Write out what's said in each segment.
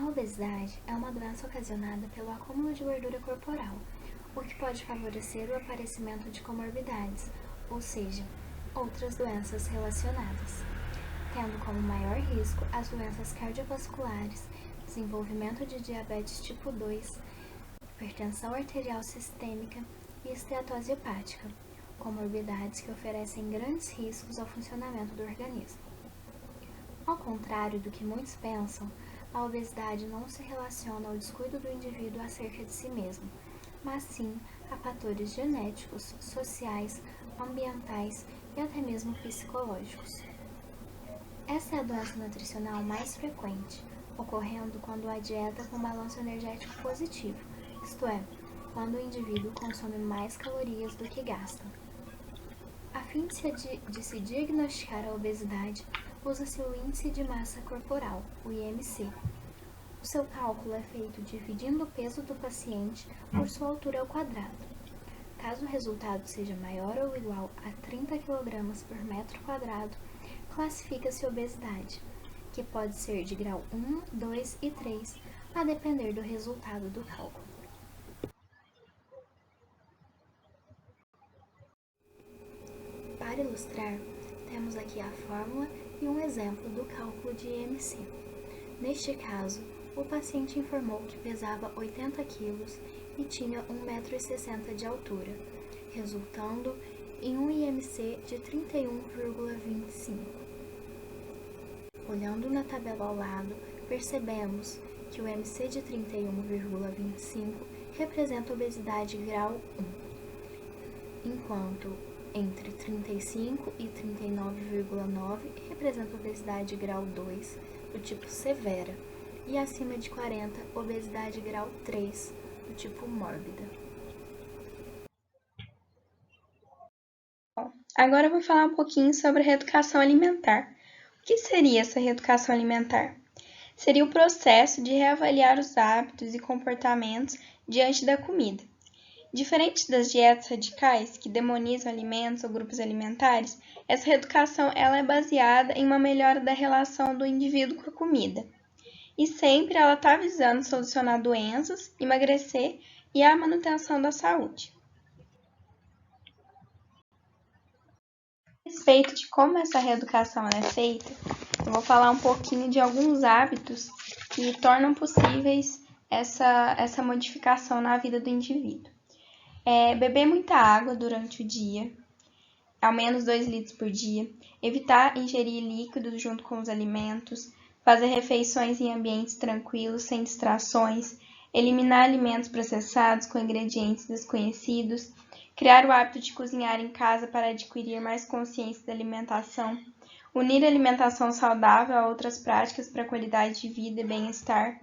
A obesidade é uma doença ocasionada pelo acúmulo de gordura corporal, o que pode favorecer o aparecimento de comorbidades, ou seja, outras doenças relacionadas, tendo como maior risco as doenças cardiovasculares, desenvolvimento de diabetes tipo 2, hipertensão arterial sistêmica e esteatose hepática, comorbidades que oferecem grandes riscos ao funcionamento do organismo. Ao contrário do que muitos pensam, a obesidade não se relaciona ao descuido do indivíduo acerca de si mesmo, mas sim a fatores genéticos, sociais, ambientais e até mesmo psicológicos. Essa é a doença nutricional mais frequente, ocorrendo quando a dieta com balanço energético positivo, isto é, quando o indivíduo consome mais calorias do que gasta. A fim de se diagnosticar a obesidade, usa-se o Índice de Massa Corporal, o IMC. O seu cálculo é feito dividindo o peso do paciente por sua altura ao quadrado. Caso o resultado seja maior ou igual a 30 kg por metro quadrado, classifica-se obesidade, que pode ser de grau 1, 2 e 3, a depender do resultado do cálculo. Para ilustrar, temos aqui a fórmula e um exemplo do cálculo de IMC. Neste caso, o paciente informou que pesava 80 kg e tinha 1,60 m de altura, resultando em um IMC de 31,25. Olhando na tabela ao lado, percebemos que o IMC de 31,25 representa obesidade grau 1, enquanto entre 35 e 39,9 representa obesidade grau 2, do tipo severa, e acima de 40, obesidade grau 3, do tipo mórbida. Agora eu vou falar um pouquinho sobre a reeducação alimentar. O que seria essa reeducação alimentar? Seria o processo de reavaliar os hábitos e comportamentos diante da comida. Diferente das dietas radicais, que demonizam alimentos ou grupos alimentares, essa reeducação ela é baseada em uma melhora da relação do indivíduo com a comida. E sempre ela está visando solucionar doenças, emagrecer e a manutenção da saúde. A respeito de como essa reeducação é feita, eu vou falar um pouquinho de alguns hábitos que tornam possíveis essa modificação na vida do indivíduo. Beber muita água durante o dia, ao menos 2 litros por dia, evitar ingerir líquidos junto com os alimentos, fazer refeições em ambientes tranquilos, sem distrações, eliminar alimentos processados com ingredientes desconhecidos, criar o hábito de cozinhar em casa para adquirir mais consciência da alimentação, unir a alimentação saudável a outras práticas para qualidade de vida e bem-estar,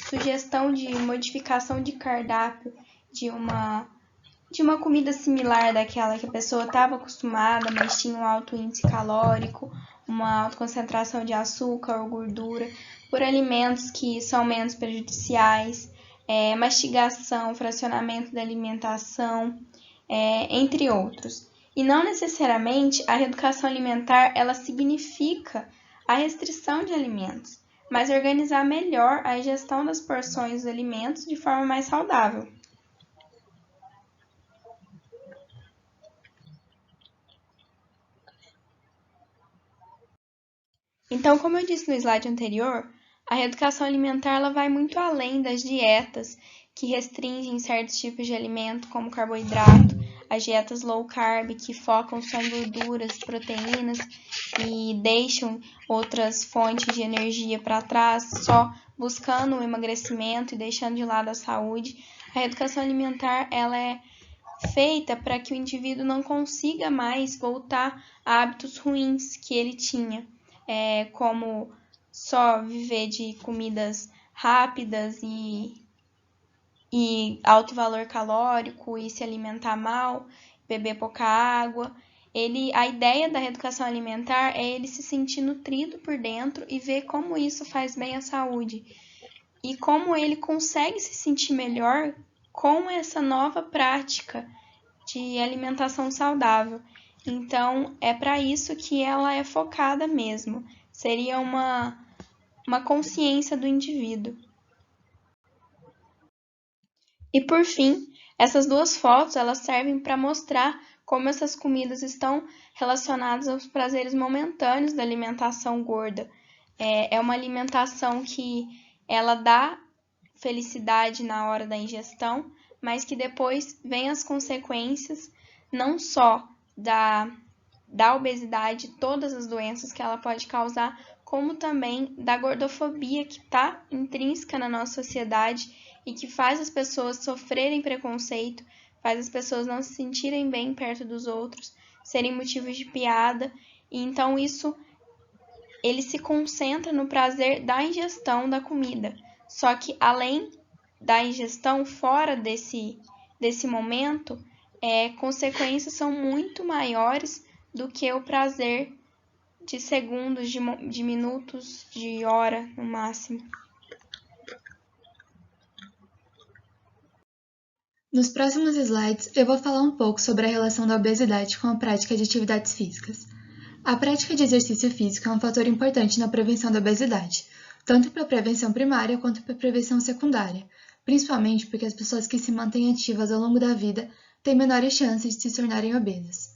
sugestão de modificação de cardápio de uma comida similar daquela que a pessoa estava acostumada, mas tinha um alto índice calórico, uma alta concentração de açúcar ou gordura, por alimentos que são menos prejudiciais, mastigação, fracionamento da alimentação, entre outros. E não necessariamente a reeducação alimentar ela significa a restrição de alimentos, mas organizar melhor a ingestão das porções dos alimentos de forma mais saudável. Então, como eu disse no slide anterior, a reeducação alimentar ela vai muito além das dietas que restringem certos tipos de alimento, como carboidrato, as dietas low carb, que focam só em gorduras, proteínas e deixam outras fontes de energia para trás, só buscando o emagrecimento e deixando de lado a saúde. A reeducação alimentar ela é feita para que o indivíduo não consiga mais voltar a hábitos ruins que ele tinha. Como só viver de comidas rápidas e alto valor calórico e se alimentar mal, beber pouca água. A ideia da reeducação alimentar é ele se sentir nutrido por dentro e ver como isso faz bem à saúde e como ele consegue se sentir melhor com essa nova prática de alimentação saudável. Então, é para isso que ela é focada mesmo. Seria uma uma consciência do indivíduo. E por fim, essas duas fotos elas servem para mostrar como essas comidas estão relacionadas aos prazeres momentâneos da alimentação gorda. É uma alimentação que ela dá felicidade na hora da ingestão, mas que depois vem as consequências não só da obesidade, todas as doenças que ela pode causar, como também da gordofobia que está intrínseca na nossa sociedade e que faz as pessoas sofrerem preconceito, faz as pessoas não se sentirem bem perto dos outros, serem motivos de piada, e então isso ele se concentra no prazer da ingestão da comida. Só que além da ingestão, fora desse momento, consequências são muito maiores do que o prazer de segundos, de minutos, de hora no máximo. Nos próximos slides, eu vou falar um pouco sobre a relação da obesidade com a prática de atividades físicas. A prática de exercício físico é um fator importante na prevenção da obesidade, tanto para a prevenção primária quanto para a prevenção secundária, principalmente porque as pessoas que se mantêm ativas ao longo da vida têm menores chances de se tornarem obesas.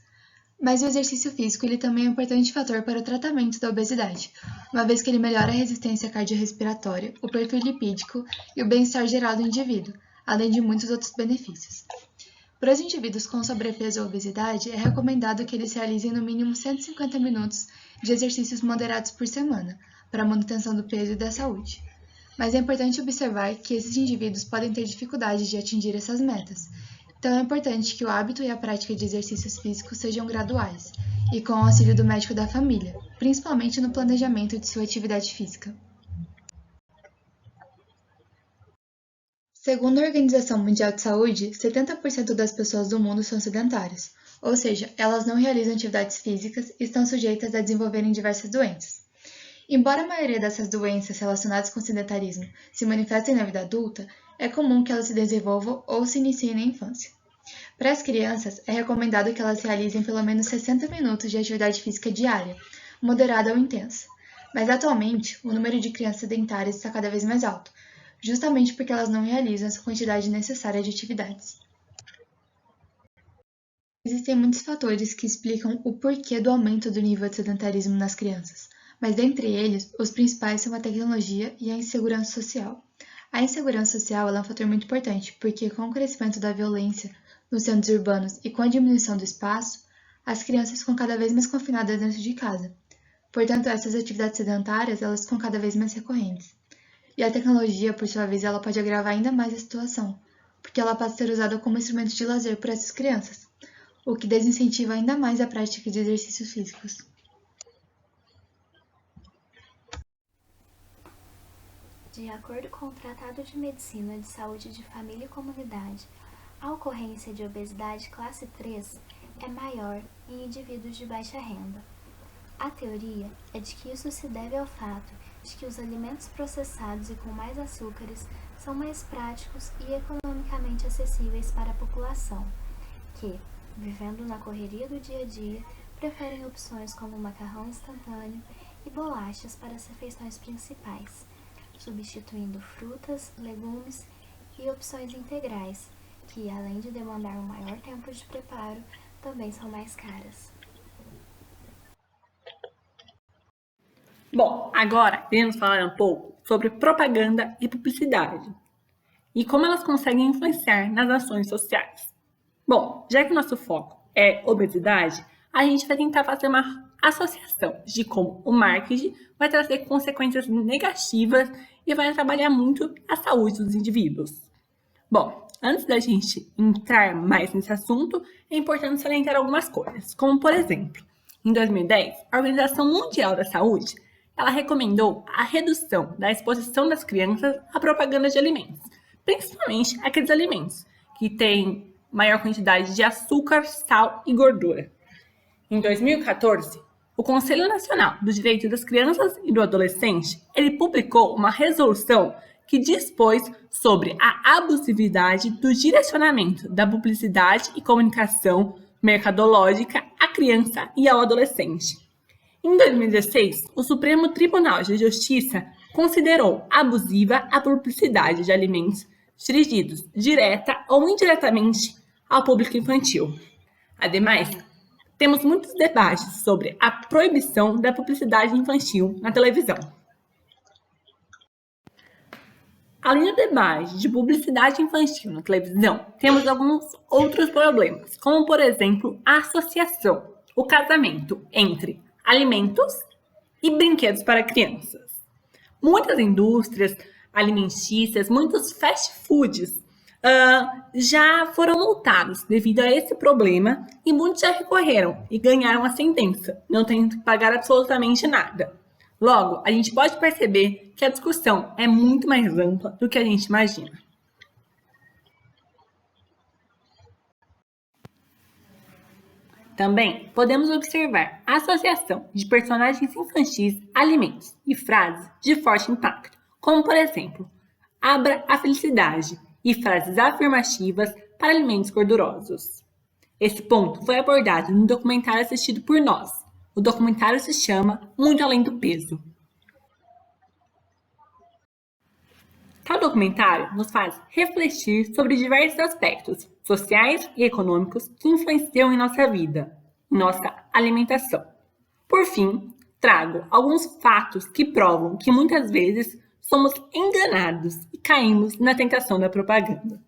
Mas o exercício físico ele também é um importante fator para o tratamento da obesidade, uma vez que ele melhora a resistência cardiorrespiratória, o perfil lipídico e o bem-estar geral do indivíduo, além de muitos outros benefícios. Para os indivíduos com sobrepeso ou obesidade, é recomendado que eles realizem no mínimo 150 minutos de exercícios moderados por semana, para a manutenção do peso e da saúde. Mas é importante observar que esses indivíduos podem ter dificuldade de atingir essas metas, então é importante que o hábito e a prática de exercícios físicos sejam graduais e com o auxílio do médico da família, principalmente no planejamento de sua atividade física. Segundo a Organização Mundial de Saúde, 70% das pessoas do mundo são sedentárias, ou seja, elas não realizam atividades físicas e estão sujeitas a desenvolverem diversas doenças. Embora a maioria dessas doenças relacionadas com o sedentarismo se manifestem na vida adulta, é comum que elas se desenvolvam ou se iniciem na infância. Para as crianças, é recomendado que elas realizem pelo menos 60 minutos de atividade física diária, moderada ou intensa. Mas atualmente, o número de crianças sedentárias está cada vez mais alto, justamente porque elas não realizam essa quantidade necessária de atividades. Existem muitos fatores que explicam o porquê do aumento do nível de sedentarismo nas crianças, mas dentre eles, os principais são a tecnologia e a insegurança social. A insegurança social é um fator muito importante, porque com o crescimento da violência nos centros urbanos e com a diminuição do espaço, as crianças ficam cada vez mais confinadas dentro de casa. Portanto, essas atividades sedentárias elas ficam cada vez mais recorrentes. E a tecnologia, por sua vez, ela pode agravar ainda mais a situação, porque ela pode ser usada como instrumento de lazer por essas crianças, o que desincentiva ainda mais a prática de exercícios físicos. De acordo com o Tratado de Medicina de Saúde de Família e Comunidade, a ocorrência de obesidade classe 3 é maior em indivíduos de baixa renda. A teoria é de que isso se deve ao fato de que os alimentos processados e com mais açúcares são mais práticos e economicamente acessíveis para a população, que, vivendo na correria do dia a dia, preferem opções como macarrão instantâneo e bolachas para as refeições principais, substituindo frutas, legumes e opções integrais, que, além de demandar um maior tempo de preparo, também são mais caras. Bom, agora iremos falar um pouco sobre propaganda e publicidade e como elas conseguem influenciar nas ações sociais. Bom, já que o nosso foco é obesidade, a gente vai tentar fazer uma associação de como o marketing vai trazer consequências negativas e vai trabalhar muito a saúde dos indivíduos. Bom, antes da gente entrar mais nesse assunto, é importante salientar algumas coisas, como por exemplo, em 2010, a Organização Mundial da Saúde ela recomendou a redução da exposição das crianças à propaganda de alimentos, principalmente aqueles alimentos que têm maior quantidade de açúcar, sal e gordura. Em 2014, o Conselho Nacional dos Direitos das Crianças e do Adolescente ele publicou uma resolução que dispôs sobre a abusividade do direcionamento da publicidade e comunicação mercadológica à criança e ao adolescente. Em 2016, o Supremo Tribunal de Justiça considerou abusiva a publicidade de alimentos dirigidos direta ou indiretamente ao público infantil. Ademais, temos muitos debates sobre a proibição da publicidade infantil na televisão. Além do debate de publicidade infantil na televisão, temos alguns outros problemas, como, por exemplo, a associação, o casamento entre alimentos e brinquedos para crianças. Muitas indústrias alimentícias, muitos fast foods já foram multados devido a esse problema e muitos já recorreram e ganharam a sentença, não tendo que pagar absolutamente nada. Logo, a gente pode perceber que a discussão é muito mais ampla do que a gente imagina. Também podemos observar a associação de personagens infantis, alimentos e frases de forte impacto, como por exemplo, abra a felicidade e frases afirmativas para alimentos gordurosos. Esse ponto foi abordado no documentário assistido por nós. O documentário se chama Muito Além do Peso. Tal documentário nos faz refletir sobre diversos aspectos sociais e econômicos que influenciam em nossa vida, em nossa alimentação. Por fim, trago alguns fatos que provam que muitas vezes somos enganados e caímos na tentação da propaganda.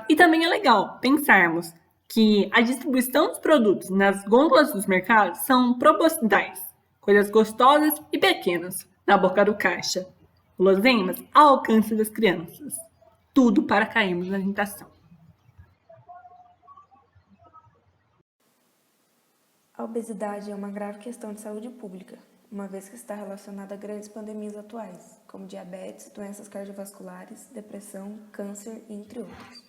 E também é legal pensarmos que a distribuição dos produtos nas gôndolas dos mercados são propositais, coisas gostosas e pequenas na boca do caixa, guloseimas ao alcance das crianças, tudo para cairmos na tentação. A obesidade é uma grave questão de saúde pública, uma vez que está relacionada a grandes pandemias atuais, como diabetes, doenças cardiovasculares, depressão, câncer, entre outros.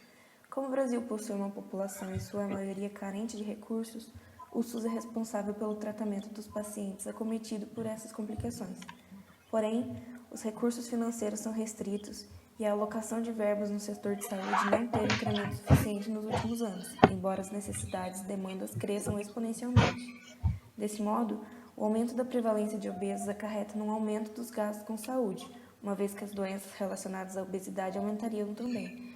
Como o Brasil possui uma população em sua maioria carente de recursos, o SUS é responsável pelo tratamento dos pacientes acometidos por essas complicações. Porém, os recursos financeiros são restritos e a alocação de verbas no setor de saúde não teve incremento suficiente nos últimos anos, embora as necessidades e demandas cresçam exponencialmente. Desse modo, o aumento da prevalência de obesos acarreta num aumento dos gastos com saúde, uma vez que as doenças relacionadas à obesidade aumentariam também.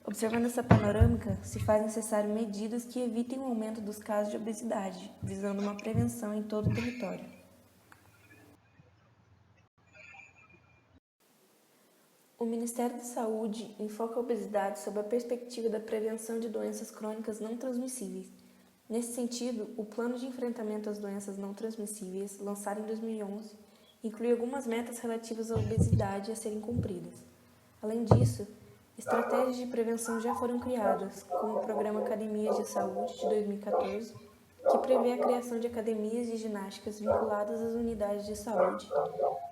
Observando essa panorâmica, se faz necessário medidas que evitem o aumento dos casos de obesidade, visando uma prevenção em todo o território. O Ministério da Saúde enfoca a obesidade sob a perspectiva da prevenção de doenças crônicas não transmissíveis. Nesse sentido, o Plano de Enfrentamento às Doenças Não Transmissíveis, lançado em 2011, inclui algumas metas relativas à obesidade a serem cumpridas. Além disso, estratégias de prevenção já foram criadas, como o Programa Academias de Saúde de 2014, que prevê a criação de academias de ginásticas vinculadas às unidades de saúde,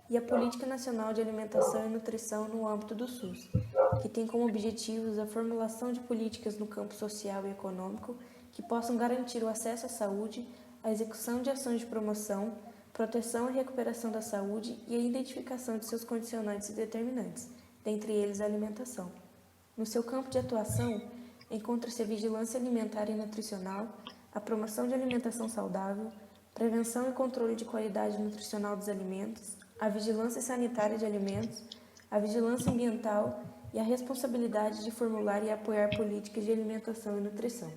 e a Política Nacional de Alimentação e Nutrição no âmbito do SUS, que tem como objetivos a formulação de políticas no campo social e econômico que possam garantir o acesso à saúde, a execução de ações de promoção, proteção e recuperação da saúde e a identificação de seus condicionantes e determinantes, dentre eles a alimentação. No seu campo de atuação, encontra-se a vigilância alimentar e nutricional, a promoção de alimentação saudável, prevenção e controle de qualidade nutricional dos alimentos, a vigilância sanitária de alimentos, a vigilância ambiental e a responsabilidade de formular e apoiar políticas de alimentação e nutrição.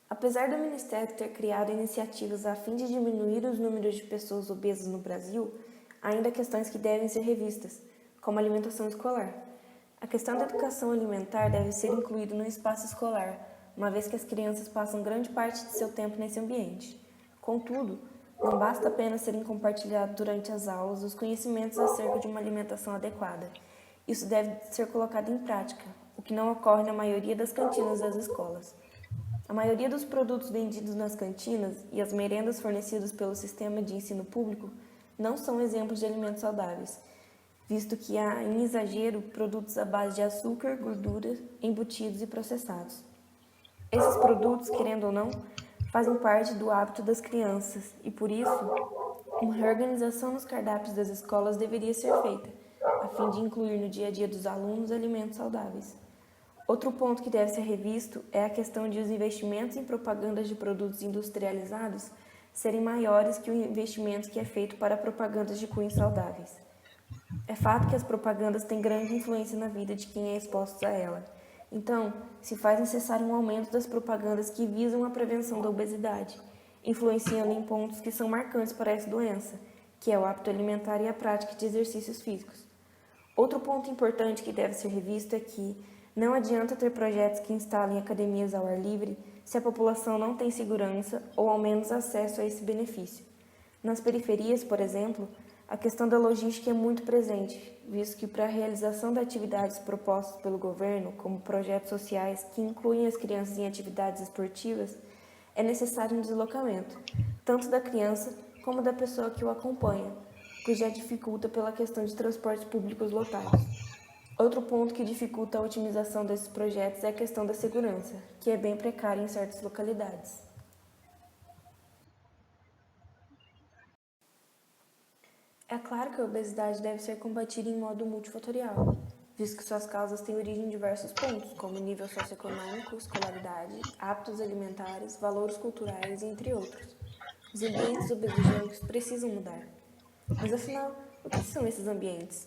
Apesar do Ministério ter criado iniciativas a fim de diminuir os números de pessoas obesas no Brasil, ainda há questões que devem ser revistas, como a alimentação escolar. A questão da educação alimentar deve ser incluída no espaço escolar, uma vez que as crianças passam grande parte de seu tempo nesse ambiente. Contudo, não basta apenas serem compartilhados durante as aulas os conhecimentos acerca de uma alimentação adequada. Isso deve ser colocado em prática, o que não ocorre na maioria das cantinas das escolas. A maioria dos produtos vendidos nas cantinas e as merendas fornecidas pelo sistema de ensino público não são exemplos de alimentos saudáveis, visto que há, em exagero, produtos à base de açúcar, gordura, embutidos e processados. Esses produtos, querendo ou não, fazem parte do hábito das crianças e, por isso, uma reorganização nos cardápios das escolas deveria ser feita, a fim de incluir no dia a dia dos alunos alimentos saudáveis. Outro ponto que deve ser revisto é a questão de os investimentos em propagandas de produtos industrializados serem maiores que o investimento que é feito para propagandas de cunhos saudáveis. É fato que as propagandas têm grande influência na vida de quem é exposto a ela. Então, se faz necessário um aumento das propagandas que visam a prevenção da obesidade, influenciando em pontos que são marcantes para essa doença, que é o hábito alimentar e a prática de exercícios físicos. Outro ponto importante que deve ser revisto é que não adianta ter projetos que instalem academias ao ar livre se a população não tem segurança ou ao menos acesso a esse benefício. Nas periferias, por exemplo, a questão da logística é muito presente, visto que para a realização de atividades propostas pelo governo, como projetos sociais que incluem as crianças em atividades esportivas, é necessário um deslocamento, tanto da criança como da pessoa que o acompanha, o que já dificulta pela questão de transportes públicos lotados. Outro ponto que dificulta a otimização desses projetos é a questão da segurança, que é bem precária em certas localidades. É claro que a obesidade deve ser combatida em modo multifatorial, visto que suas causas têm origem em diversos pontos, como nível socioeconômico, escolaridade, hábitos alimentares, valores culturais, entre outros. Os ambientes obesogênicos precisam mudar. Mas afinal, o que são esses ambientes?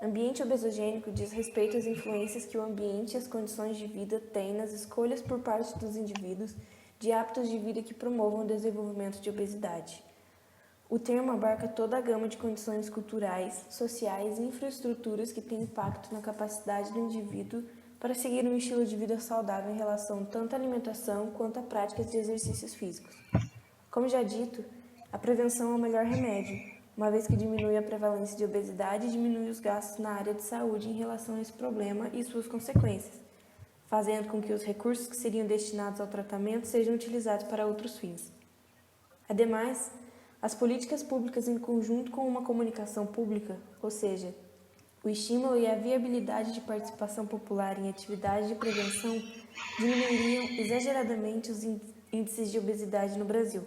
Ambiente obesogênico diz respeito às influências que o ambiente e as condições de vida têm nas escolhas por parte dos indivíduos de hábitos de vida que promovam o desenvolvimento de obesidade. O termo abarca toda a gama de condições culturais, sociais e infraestruturas que têm impacto na capacidade do indivíduo para seguir um estilo de vida saudável em relação tanto à alimentação quanto à práticas de exercícios físicos. Como já dito, a prevenção é o melhor remédio, uma vez que diminui a prevalência de obesidade e diminui os gastos na área de saúde em relação a esse problema e suas consequências, fazendo com que os recursos que seriam destinados ao tratamento sejam utilizados para outros fins. Ademais, as políticas públicas em conjunto com uma comunicação pública, ou seja, o estímulo e a viabilidade de participação popular em atividades de prevenção, diminuiriam exageradamente os índices de obesidade no Brasil,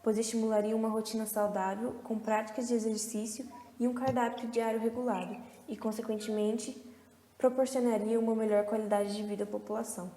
pois estimulariam uma rotina saudável, com práticas de exercício e um cardápio diário regulado, e, consequentemente, proporcionaria uma melhor qualidade de vida à população.